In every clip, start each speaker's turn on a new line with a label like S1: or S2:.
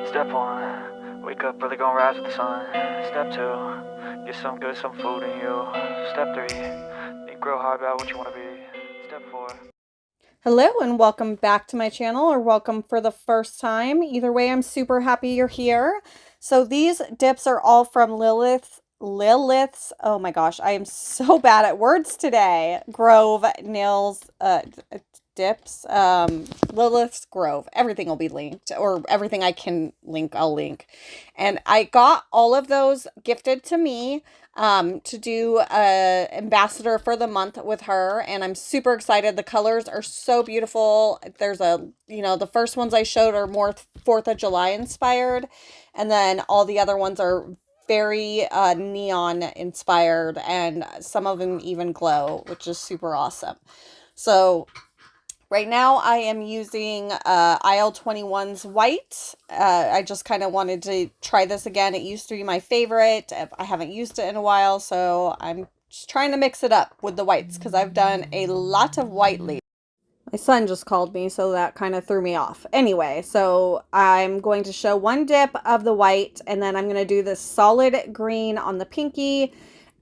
S1: Step 1, wake up early, gonna rise with the sun. Step 2, get some food in you. Step 3, think real hard about what you want to be. Step 4.
S2: Hello and welcome back to my channel, or welcome for the first time. Either way, I'm super happy you're here. So these dips are all from Lilith's, oh my gosh, I am so bad at words today. Grove Nails Dips, Lilith's Grove. Everything will be linked, or everything I can link, I'll link. And I got all of those gifted to me to do a ambassador for the month with her, and I'm super excited. The colors are so beautiful. There's the first ones I showed are more 4th of July inspired, and then all the other ones are very neon inspired, and some of them even glow, which is super awesome. So right now I am using IL-21's white. I just kind of wanted to try this again. It used to be my favorite. I haven't used it in a while, so I'm just trying to mix it up with the whites because I've done a lot of white lately. My son just called me, so that kind of threw me off. Anyway, so I'm going to show one dip of the white, and then I'm going to do this solid green on the pinky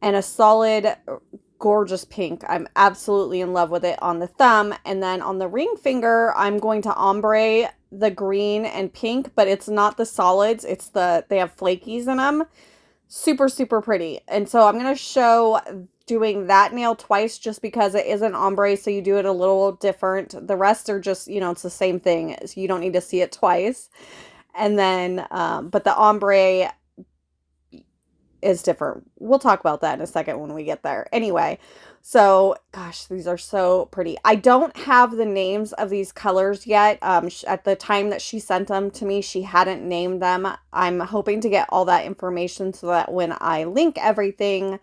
S2: and a solid gorgeous pink. I'm absolutely in love with it on the thumb. And then on the ring finger, I'm going to ombre the green and pink, but it's not the solids. They have flakies in them. Super, super pretty. And so I'm going to show doing that nail twice just because it is an ombre, so you do it a little different. The rest are just, it's the same thing. So you don't need to see it twice. And then, but the ombre is different. We'll talk about that in a second when we get there. Anyway, so gosh, these are so pretty. I don't have the names of these colors yet. At the time that she sent them to me, she hadn't named them. I'm hoping to get all that information so that when I link everything,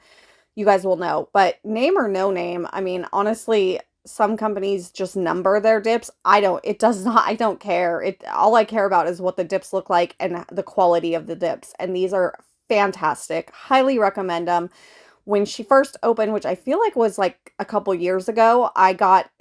S2: you guys will know. But name or no name, I mean, honestly, some companies just number their dips. I don't care. All I care about is what the dips look like and the quality of the dips. And these are fantastic. Highly recommend them. When she first opened, which I feel like was like a couple years ago,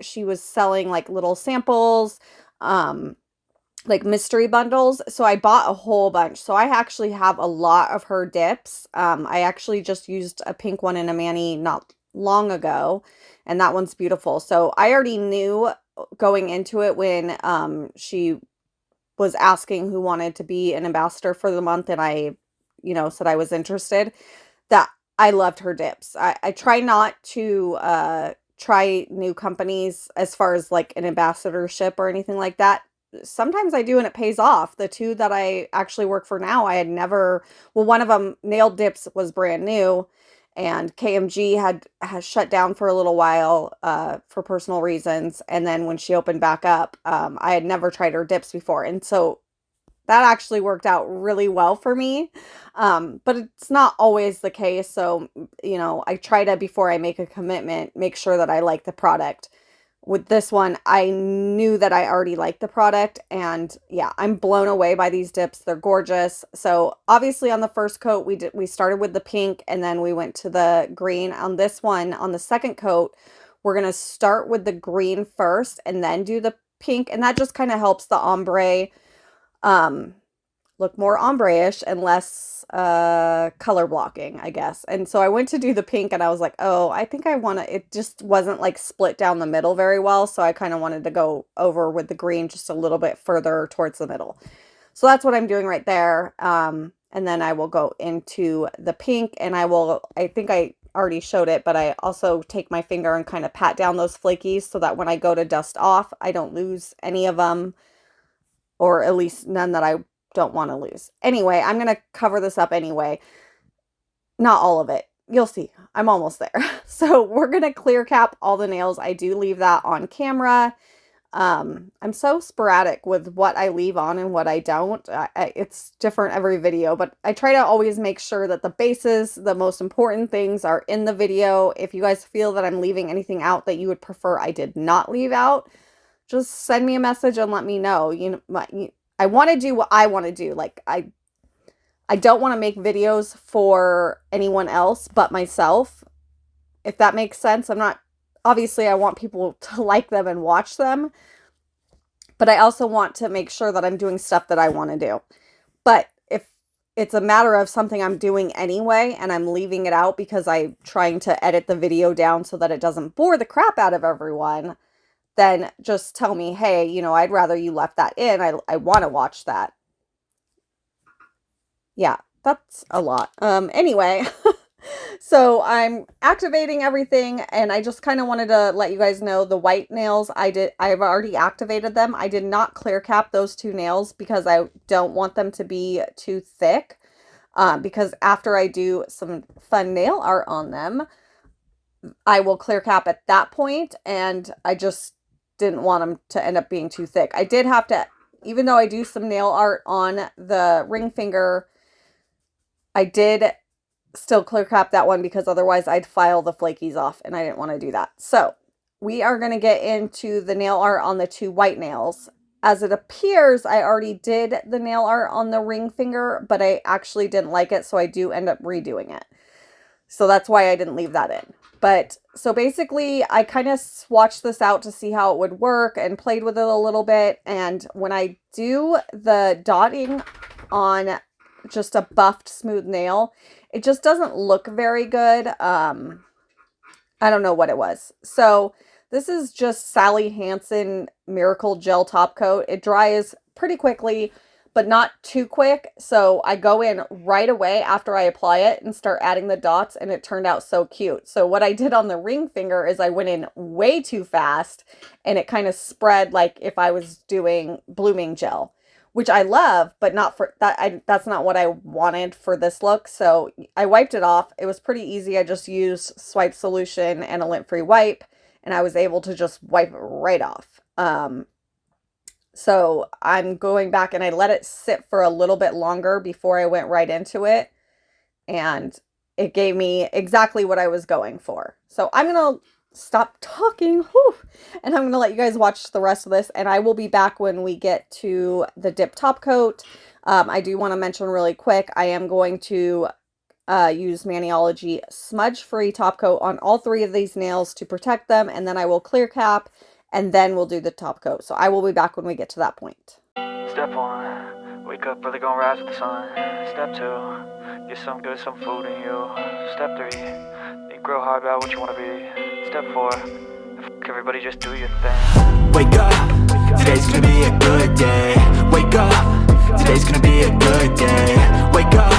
S2: she was selling like little samples, like mystery bundles. So I bought a whole bunch. So I actually have a lot of her dips. I actually just used a pink one in a mani not long ago, and that one's beautiful. So I already knew going into it when she was asking who wanted to be an ambassador for the month, and I said I was interested, that I loved her dips. I try not to try new companies as far as like an ambassadorship or anything like that. Sometimes I do, and it pays off. The two that I actually work for now, I had never, well, one of them, Nail Dips, was brand new, and KMG has shut down for a little while for personal reasons. And then when she opened back up, I had never tried her dips before. And so that actually worked out really well for me. But it's not always the case. So, I try to, before I make a commitment, make sure that I like the product. With this one, I knew that I already liked the product, and yeah, I'm blown away by these dips. They're gorgeous. So obviously on the first coat, we started with the pink, and then we went to the green. On this one, on the second coat, we're going to start with the green first and then do the pink, and that just kind of helps the ombre look more ombre-ish and less color blocking, I guess. And so I went to do the pink, and I was like, oh, I think I want to, it just wasn't like split down the middle very well. So I kind of wanted to go over with the green just a little bit further towards the middle. So that's what I'm doing right there. And then I will go into the pink, and I think I already showed it, but I also take my finger and kind of pat down those flakies so that when I go to dust off, I don't lose any of them, or at least none that I don't want to lose. Anyway, I'm going to cover this up anyway. Not all of it. You'll see. I'm almost there. So we're going to clear cap all the nails. I do leave that on camera. I'm so sporadic with what I leave on and what I don't. It's different every video, but I try to always make sure that the bases, the most important things, are in the video. If you guys feel that I'm leaving anything out that you would prefer I did not leave out, just send me a message and let me know. I want to do what I want to do. Like, I don't want to make videos for anyone else but myself, if that makes sense. Obviously I want people to like them and watch them, but I also want to make sure that I'm doing stuff that I want to do. But if it's a matter of something I'm doing anyway and I'm leaving it out because I'm trying to edit the video down so that it doesn't bore the crap out of everyone, then just tell me, hey, you know, I'd rather you left that in. I want to watch that. Yeah, that's a lot. Anyway, so I'm activating everything, and I just kind of wanted to let you guys know the white nails I've already activated them. I did not clear cap those 2 nails because I don't want them to be too thick. Because after I do some fun nail art on them, I will clear cap at that point, and I just didn't want them to end up being too thick. I did have to, even though I do some nail art on the ring finger, I did still clear cap that one because otherwise I'd file the flakies off, and I didn't want to do that. So we are going to get into the nail art on the 2 white nails. As it appears, I already did the nail art on the ring finger, but I actually didn't like it, so I do end up redoing it. So that's why I didn't leave that in. But so basically, I kind of swatched this out to see how it would work and played with it a little bit. And when I do the dotting on just a buffed smooth nail, it just doesn't look very good. I don't know what it was. So this is just Sally Hansen Miracle Gel Top Coat. It dries pretty quickly, but not too quick. So I go in right away after I apply it and start adding the dots, and it turned out so cute. So what I did on the ring finger is I went in way too fast, and it kind of spread like if I was doing blooming gel, which I love, but not for that. That's not what I wanted for this look. So I wiped it off. It was pretty easy. I just used swipe solution and a lint-free wipe, and I was able to just wipe it right off. So I'm going back, and I let it sit for a little bit longer before I went right into it. And it gave me exactly what I was going for. So I'm going to stop talking. And I'm going to let you guys watch the rest of this. And I will be back when we get to the dip top coat. I do want to mention really quick, I am going to use Maniology smudge-free top coat on all 3 of these nails to protect them. And then I will clear cap, and then we'll do the top coat. So I will be back when we get to that point.
S1: Step 1, wake up early, gonna rise with the sun. Step 2, get some food in you. Step 3, think real hard about what you wanna be. Step 4, everybody just do your thing.
S3: Wake up, today's gonna be a good day. Wake up, today's gonna be a good day. Wake up,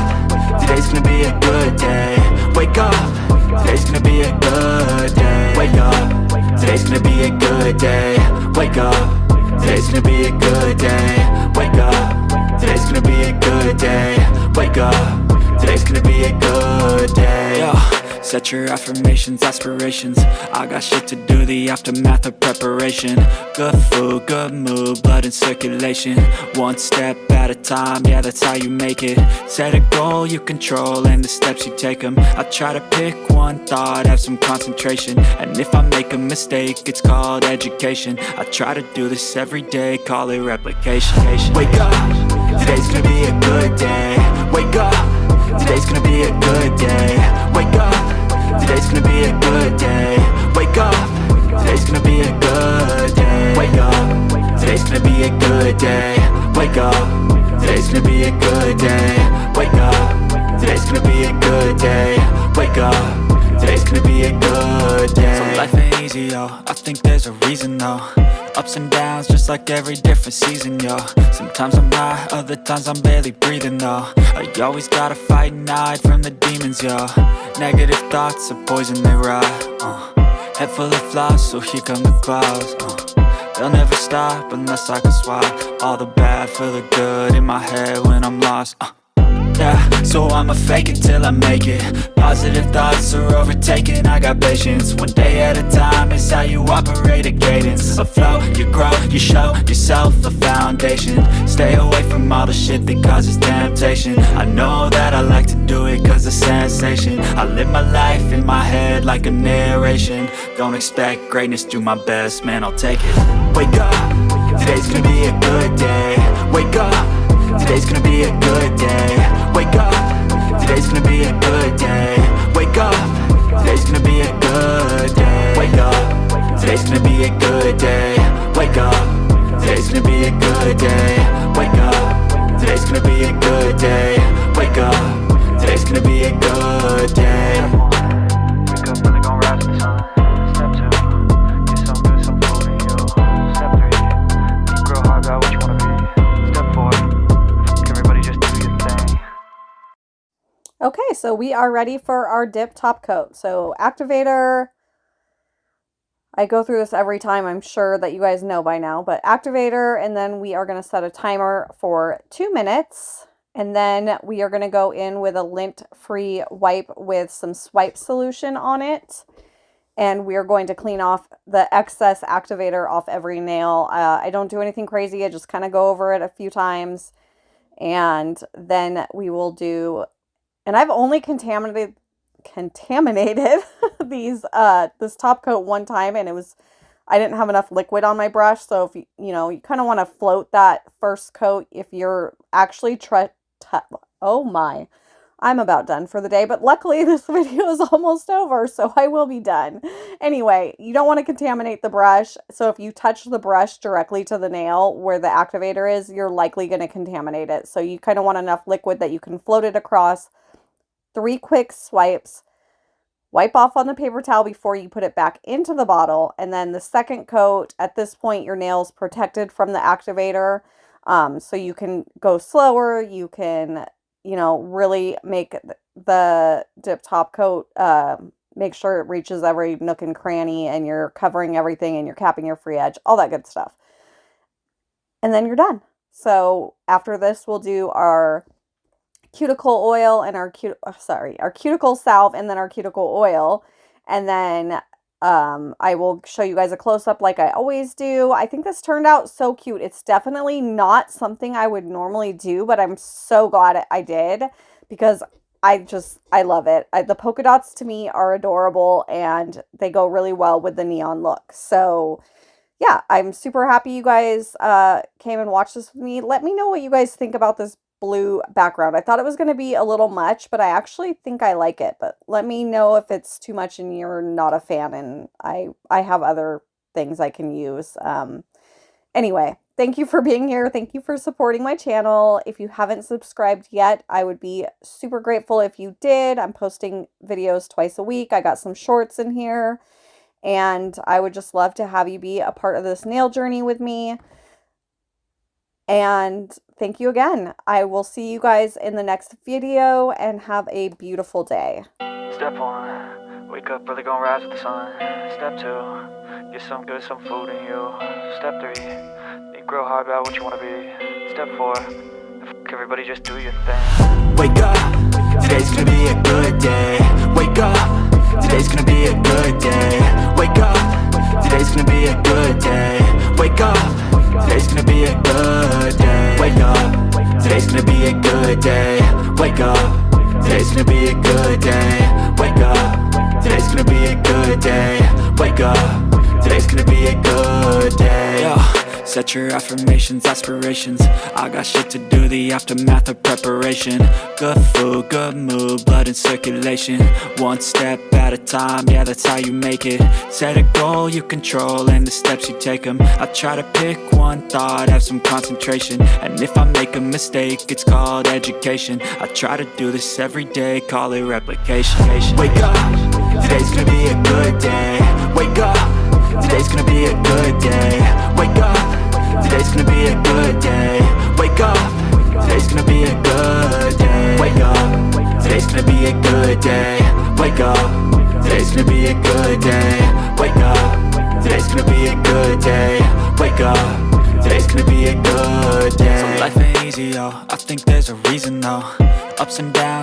S3: today's gonna be a good day. Wake up, today's gonna be a good day. Wake up, today's gonna be a good day. Wake up, today's gonna be a good day. Wake up, today's gonna be a good day. Wake up, today's gonna be a good day. Yo, set your affirmations, aspirations. I got shit to do, the aftermath of preparation. Good food, good mood, blood in circulation. One step at a time, yeah, that's how you make it. Set a goal you control and the steps you take them. I try to pick one thought, have some concentration. And if I make a mistake, it's called education. I try to do this every day, call it replication. Wake up, today's gonna be a good day. Wake up, today's gonna be a good day. Wake up, today's gonna be a good day. Wake up, today's gonna be a good day. Wake up, today's gonna be a good day. Wake up, today's gonna be a good day. Wake up, today's gonna be a good day. Wake up, today's gonna be a good day. So life ain't easy, yo, I think there's a reason though. Ups and downs, just like every different season, yo. Sometimes I'm high, other times I'm barely breathing, though. I always gotta fight and hide from the demons, yo. Negative thoughts are poison, they rot. Head full of flies, so here come the clouds. They'll never stop unless I can swap all the bad for the good in my head when I'm lost. Yeah, so I'ma fake it till I make it. Positive thoughts are overtaken, I got patience. One day at a time is how you operate a cadence. A flow, you grow, you show yourself a foundation. Stay away from all the shit that causes temptation. I know that I like to do it cause it's sensation. I live my life in my head like a narration. Don't expect greatness, do my best, man, I'll take it. Wake up, today's gonna be a good day. Wake up, today's gonna be a good day. Wake up, today's gonna be a good day. Wake up, today's gonna be a good day. Wake up, today's gonna be a good day. Wake up, today's gonna be a good day. Wake up, today's gonna be a good day. Wake up, today's gonna be a good day.
S1: Wake up, really gonna rise with the sun. Step 2, get some good, some food in you. Step 3, think real hard about what you wanna be. Step 4, everybody just do your thing.
S2: Okay, so we are ready for our dip top coat. So activator, I go through this every time, I'm sure that you guys know by now, but activator, and then we are going to set a timer for 2 minutes, and then we are going to go in with a lint-free wipe with some swipe solution on it, and we are going to clean off the excess activator off every nail. I don't do anything crazy, I just kind of go over it a few times, and then we will do, and I've only contaminated these this top coat one time, and I didn't have enough liquid on my brush. So if you kind of want to float that first coat if you're actually oh my, I'm about done for the day, but luckily this video is almost over, so I will be done. Anyway, you don't want to contaminate the brush, so if you touch the brush directly to the nail where the activator is, you're likely going to contaminate it. So you kind of want enough liquid that you can float it across. 3 quick swipes, wipe off on the paper towel before you put it back into the bottle, and then the second coat, at this point your nail's protected from the activator, so you can go slower, you can, really make the dip top coat, make sure it reaches every nook and cranny, and you're covering everything, and you're capping your free edge, all that good stuff. And then you're done. So after this, we'll do our cuticle oil and our cuticle salve, and then our cuticle oil, and then I will show you guys a close-up like I always do. I think this turned out so cute. It's definitely not something I would normally do, but I'm so glad I did, because I love it. The polka dots to me are adorable, and they go really well with the neon look. So yeah, I'm super happy you guys came and watched this with me. Let me know what you guys think about this blue background. I thought it was going to be a little much, but I actually think I like it. But let me know if it's too much and you're not a fan, and I have other things I can use. Anyway, thank you for being here. Thank you for supporting my channel. If you haven't subscribed yet, I would be super grateful if you did. I'm posting videos twice a week. I got some shorts in here, and I would just love to have you be a part of this nail journey with me. And thank you again. I will see you guys in the next video, and have a beautiful day.
S1: Step 1, wake up, really gonna rise with the sun. Step 2, get some good, some food in you. Step 3, think real hard about what you wanna be. Step 4, everybody just do your thing.
S3: Wake up, today's gonna be a good day. Wake up, today's gonna be a good day. Wake up, today's gonna be a good day. Wake up, today's gonna be a good day. Wake up, today's gonna be a good day. Wake up, today's gonna be a good day. Wake up, today's gonna be a good day. Wake up, today's gonna be a good day. Yo, set your affirmations, aspirations. I got shit to do, the aftermath of preparation. Good food, good mood, blood in circulation. One step at a time, yeah, that's how you make it. Set a goal you control, and the steps you take them. I try to pick one thought, have some concentration. And if I make a mistake, it's called education. I try to do this every day, call it replication. Wake up, today's gonna be a good day. Wake up, today's gonna be a good day. Wake up, today's gonna be a good day. Wake up, today's gonna be a good day. Wake up, today's gonna be a good day. Wake up, today's gonna be a good day. Wake up, today's gonna be a good day. Wake up, today's gonna be a good day. So life ain't easy, yo, I think there's a reason though. Ups and downs.